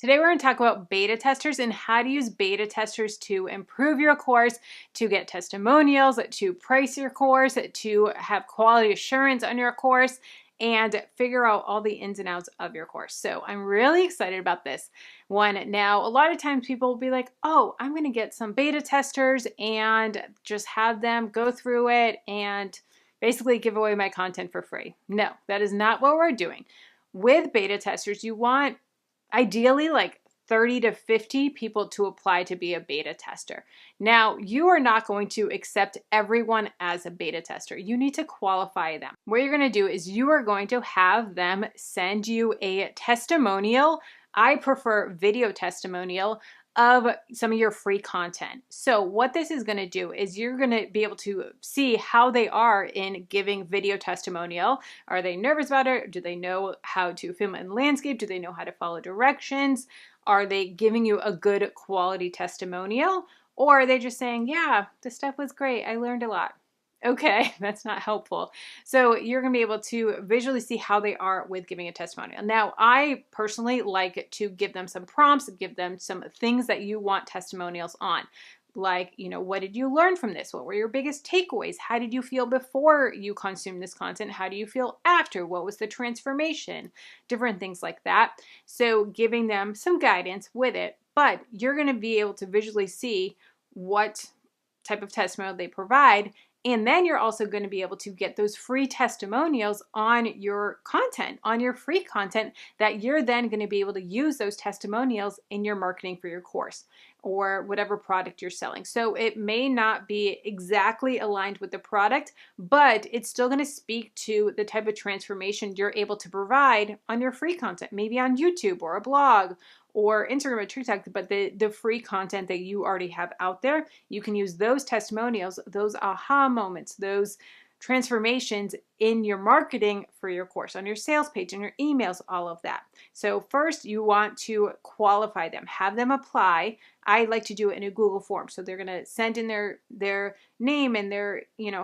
Today we're going to talk about beta testers and how to use beta testers to improve your course, to get testimonials, to price your course, to have quality assurance on your course, and figure out all the ins and outs of your course. So I'm really excited about this one. Now, a lot of times people will be like, oh, I'm going to get some beta testers and just have them go through it and basically give away my content for free. No, that is not what we're doing. With beta testers, you want ideally like 30 to 50 people to apply to be a beta tester. Now, you are not going to accept everyone as a beta tester. You need to qualify them. What you're going to do is you are going to have them send you a testimonial. I prefer video testimonial of some of your free content. So what this is going to do is you're going to be able to see how they are in giving video testimonial. Are they nervous about it? Do they know how to film in landscape? Do they know how to follow directions? Are they giving you a good quality testimonial? Or are they just saying, yeah, the stuff was great, I learned a lot? Okay, that's not helpful. So you're going to be able to visually see how they are with giving a testimonial. Now, I personally like to give them some prompts, give them some things that you want testimonials on. Like, what did you learn from this? What were your biggest takeaways? How did you feel before you consumed this content? How do you feel after? What was the transformation? Different things like that. So giving them some guidance with it, but you're going to be able to visually see what type of testimonial they provide. And then you're also going to be able to get those free testimonials on your content, on your free content, that you're then going to be able to use those testimonials in your marketing for your course or whatever product you're selling. So it may not be exactly aligned with the product, but it's still going to speak to the type of transformation you're able to provide on your free content, maybe on YouTube or a blog or Instagram or TikTok, but the free content that you already have out there, you can use those testimonials, those aha moments, those transformations in your marketing for your course, on your sales page, on your emails, all of that. So first you want to qualify them, have them apply. I like to do it in a Google form. So they're going to send in their name and their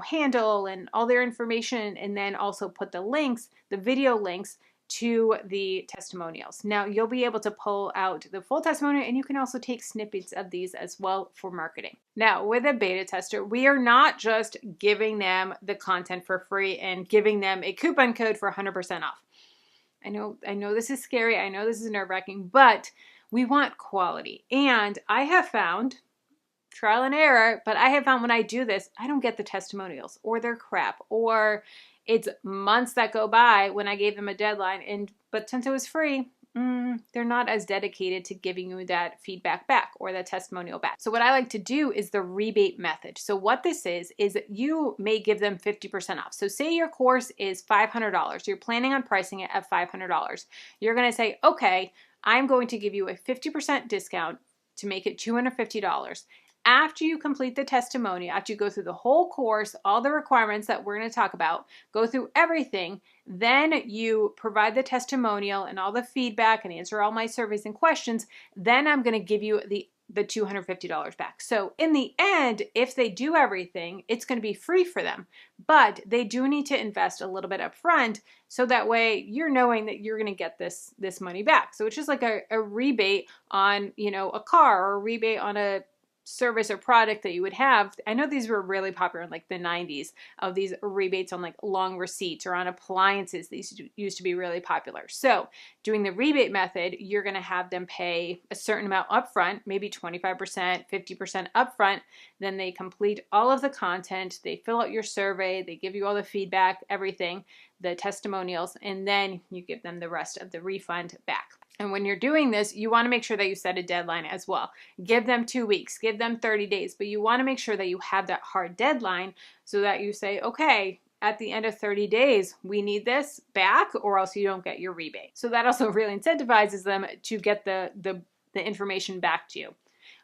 handle and all their information, and then also put the links, the video links to the testimonials. Now you'll be able to pull out the full testimonial, and you can also take snippets of these as well for marketing. Now with a beta tester, we are not just giving them the content for free and giving them a coupon code for 100% off. I know this is scary. I know this is nerve-wracking, but we want quality. And I have found, trial and error, but I have found when I do this, I don't get the testimonials, or they're crap, or it's months that go by when I gave them a deadline, but since it was free, they're not as dedicated to giving you that feedback back or that testimonial back. So what I like to do is the rebate method. So what this is you may give them 50% off. So say your course is $500. You're planning on pricing it at $500. You're going to say, okay, I'm going to give you a 50% discount to make it $250. After you complete the testimonial, after you go through the whole course, all the requirements that we're going to talk about, go through everything, then you provide the testimonial and all the feedback and answer all my surveys and questions, then I'm going to give you the $250 back. So in the end, if they do everything, it's going to be free for them, but they do need to invest a little bit up front, so that way you're knowing that you're going to get this money back. So it's just like a rebate on, a car, or a rebate on a service or product that you would have. I know these were really popular in like the 90s, of these rebates on like long receipts or on appliances. These used to be really popular. So doing the rebate method, you're going to have them pay a certain amount upfront, maybe 25%, 50% upfront. Then they complete all of the content. They fill out your survey. They give you all the feedback, everything, the testimonials, and then you give them the rest of the refund back. And when you're doing this, you want to make sure that you set a deadline as well. Give them 2 weeks, give them 30 days, but you want to make sure that you have that hard deadline so that you say, okay, at the end of 30 days, we need this back, or else you don't get your rebate. So that also really incentivizes them to get the information back to you.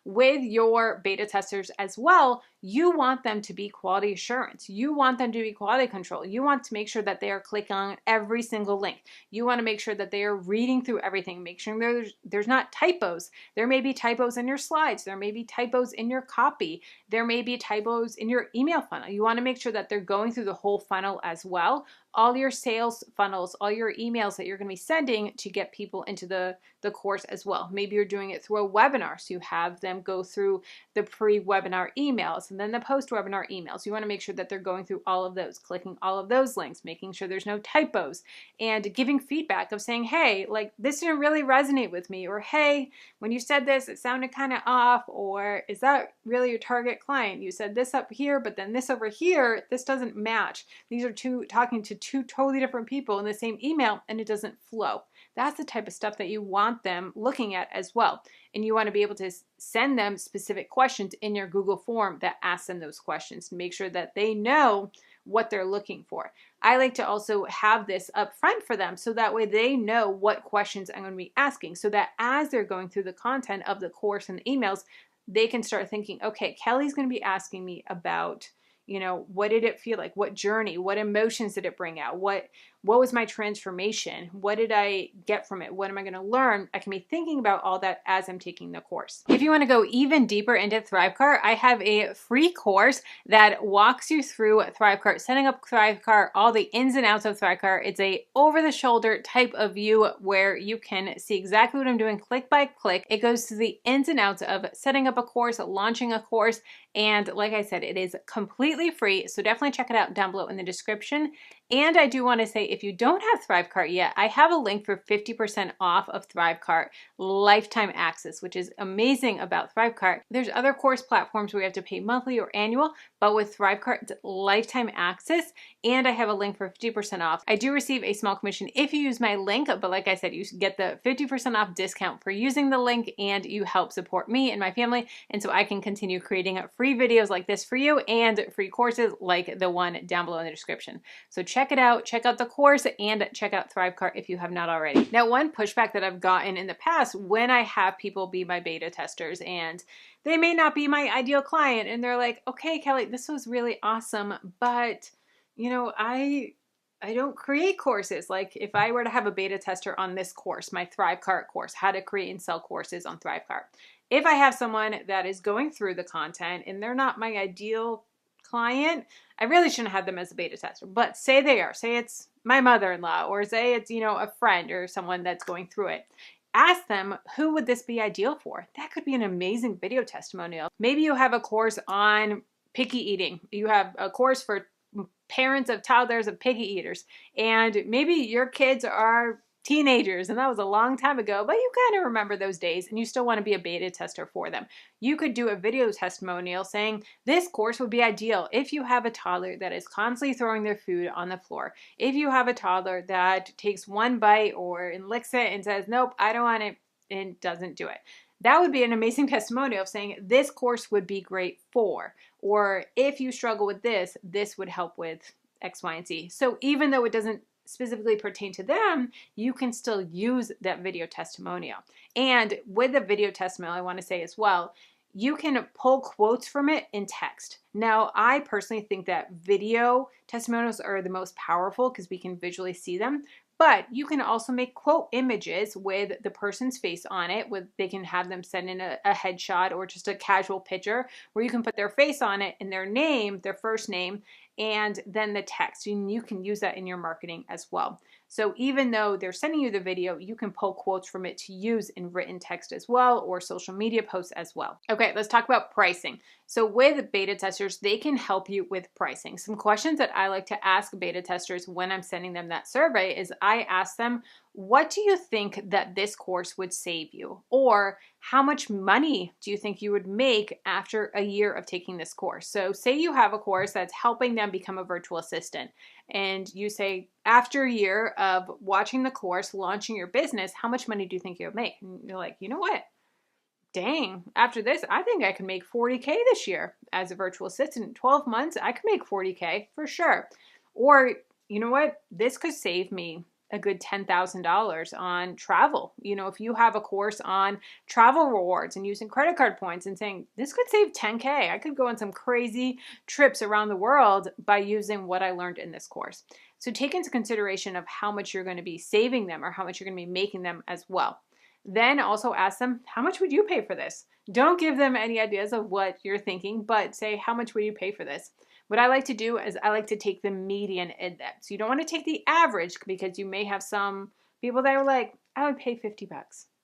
with your beta testers as well, you want them to be quality assurance. You want them to be quality control. You want to make sure that they are clicking on every single link. You want to make sure that they are reading through everything, make sure there's not typos. There may be typos in your slides. There may be typos in your copy. There may be typos in your email funnel. You want to make sure that they're going through the whole funnel as well. All your sales funnels, all your emails that you're going to be sending to get people into the course as well. Maybe you're doing it through a webinar, so you have them go through the pre-webinar emails and then the post-webinar emails. You want to make sure that they're going through all of those, clicking all of those links, making sure there's no typos, and giving feedback of saying, hey, like this didn't really resonate with me, or hey, when you said this, it sounded kind of off, or is that really your target client? You said this up here, but then this over here, this doesn't match. These are talking to two totally different people in the same email, and it doesn't flow. That's the type of stuff that you want them looking at as well. And you want to be able to send them specific questions in your Google form that ask them those questions to make sure that they know what they're looking for. I like to also have this up front for them so that way they know what questions I'm going to be asking, so that as they're going through the content of the course and the emails, they can start thinking, okay, Kelly's going to be asking me about, what did it feel like? What journey? What emotions did it bring out? What was my transformation? What did I get from it? What am I going to learn? I can be thinking about all that as I'm taking the course. If you want to go even deeper into ThriveCart, I have a free course that walks you through ThriveCart, setting up ThriveCart, all the ins and outs of ThriveCart. It's a over-the-shoulder type of view where you can see exactly what I'm doing click by click. It goes to the ins and outs of setting up a course, launching a course, and like I said, it is completely free, so definitely check it out down below in the description. And I do want to say, if you don't have ThriveCart yet, I have a link for 50% off of ThriveCart lifetime access, which is amazing about ThriveCart. There's other course platforms where you have to pay monthly or annual, but with ThriveCart, it's lifetime access, and I have a link for 50% off. I do receive a small commission if you use my link, but like I said, you get the 50% off discount for using the link, and you help support me and my family, and so I can continue creating free videos like this for you and free courses like the one down below in the description. So check it out, check out the course, and check out ThriveCart if you have not already. Now, one pushback that I've gotten in the past when I have people be my beta testers and they may not be my ideal client, and they're like, okay, Kelly, this was really awesome, but I don't create courses. Like if I were to have a beta tester on this course, my ThriveCart course, how to create and sell courses on ThriveCart. If I have someone that is going through the content and they're not my ideal client, I really shouldn't have them as a beta tester. But say they are, say it's my mother-in-law, or say it's, a friend or someone that's going through it. Ask them, who would this be ideal for? That could be an amazing video testimonial. Maybe you have a course on picky eating. You have a course for parents of toddlers of picky eaters, and maybe your kids are teenagers, and that was a long time ago, but you kind of remember those days and you still want to be a beta tester for them. You could do a video testimonial saying this course would be ideal if you have a toddler that is constantly throwing their food on the floor. If you have a toddler that takes one bite and licks it and says, nope, I don't want it, and doesn't do it. That would be an amazing testimonial of saying this course would be great for, or if you struggle with this, this would help with X, Y, and Z. So even though it doesn't specifically pertain to them, you can still use that video testimonial. And with the video testimonial, I want to say as well, you can pull quotes from it in text. Now, I personally think that video testimonials are the most powerful because we can visually see them. But you can also make quote images with the person's face on it. They can have them send in a headshot or just a casual picture where you can put their face on it and their name, their first name, and then the text. And you can use that in your marketing as well. So even though they're sending you the video, you can pull quotes from it to use in written text as well, or social media posts as well. Okay, let's talk about pricing. So with beta testers, they can help you with pricing. Some questions that I like to ask beta testers when I'm sending them that survey is I ask them, what do you think that this course would save you? Or how much money do you think you would make after a year of taking this course? So say you have a course that's helping them become a virtual assistant, and you say, after a year of watching the course, launching your business, how much money do you think you'll make? And you're like, you know what? Dang, after this, I think I can make 40K this year as a virtual assistant. In 12 months, I could make 40K for sure. Or, you know what? This could save me a good $10,000 on travel. You know, if you have a course on travel rewards and using credit card points and saying, this could save 10K, I could go on some crazy trips around the world by using what I learned in this course. So take into consideration of how much you're going to be saving them or how much you're going to be making them as well. Then also ask them, how much would you pay for this? Don't give them any ideas of what you're thinking, but say, how much would you pay for this? What I like to do is I like to take the median in that. So you don't want to take the average because you may have some people that are like, I would pay $50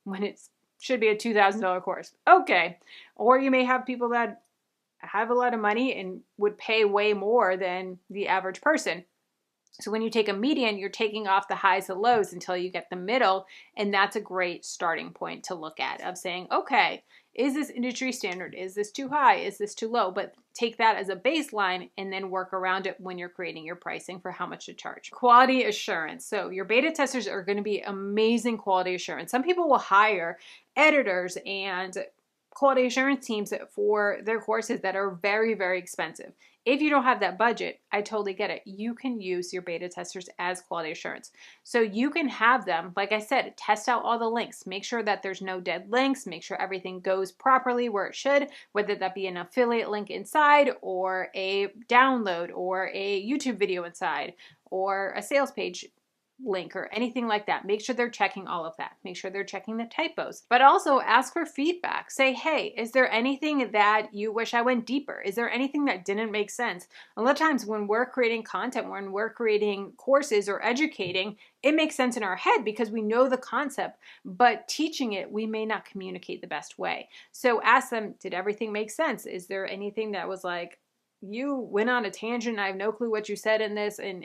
when it should be a $2,000 course. Okay. Or you may have people that have a lot of money and would pay way more than the average person. So when you take a median, you're taking off the highs and lows until you get the middle. And that's a great starting point to look at of saying, okay, is this industry standard? Is this too high? Is this too low? But take that as a baseline and then work around it when you're creating your pricing for how much to charge. Quality assurance. So your beta testers are going to be amazing quality assurance. Some people will hire editors and quality assurance teams for their courses that are very, very expensive. If you don't have that budget, I totally get it. You can use your beta testers as quality assurance. So you can have them, like I said, test out all the links. Make sure that there's no dead links. Make sure everything goes properly where it should, whether that be an affiliate link inside or a download or a YouTube video inside or a sales page link or anything like that. Make sure they're checking all of that. Make sure they're checking the typos, but also ask for feedback. Say, hey, is there anything that you wish I went deeper? Is there anything that didn't make sense? A lot of times when we're creating content, when we're creating courses or educating, it makes sense in our head because we know the concept, but teaching it, we may not communicate the best way. So ask them, did everything make sense? Is there anything that was like, you went on a tangent, I have no clue what you said in this, and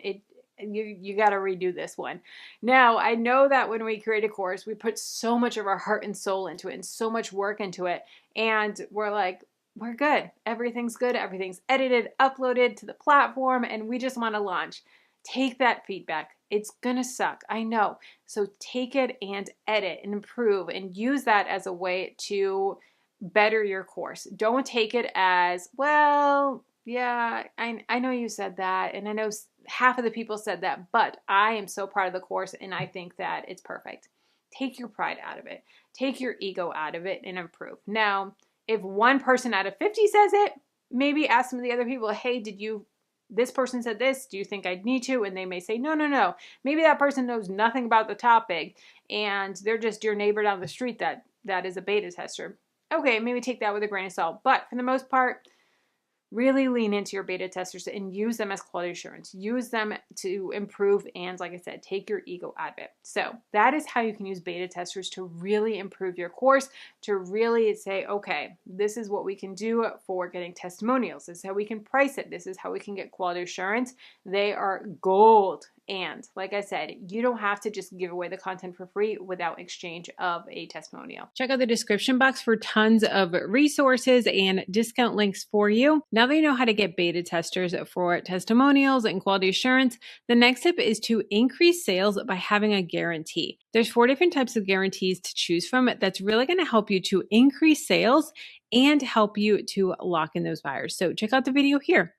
you got to redo this one. Now, I know that when we create a course, we put so much of our heart and soul into it and so much work into it. And we're like, we're good. Everything's good. Everything's edited, uploaded to the platform, and we just want to launch. Take that feedback. It's going to suck. I know. So take it and edit and improve and use that as a way to better your course. Don't take it as, well, yeah, I know you said that, and I know half of the people said that, but I am so proud of the course and I think that it's perfect. Take your pride out of it. Take your ego out of it and improve. Now, if one person out of 50 says it, maybe ask some of the other people, hey, this person said this, do you think I'd need to? And they may say, no. Maybe that person knows nothing about the topic and they're just your neighbor down the street that is a beta tester. Okay, maybe take that with a grain of salt. But for the most part, really lean into your beta testers and use them as quality assurance. Use them to improve and, like I said, take your ego out of it. So that is how you can use beta testers to really improve your course, to really say, okay, this is what we can do for getting testimonials. This is how we can price it. This is how we can get quality assurance. They are gold. And like I said, you don't have to just give away the content for free without exchange of a testimonial. Check out the description box for tons of resources and discount links for you. Now that you know how to get beta testers for testimonials and quality assurance, the next step is to increase sales by having a guarantee. There's 4 different types of guarantees to choose from that's really going to help you to increase sales and help you to lock in those buyers. So check out the video here.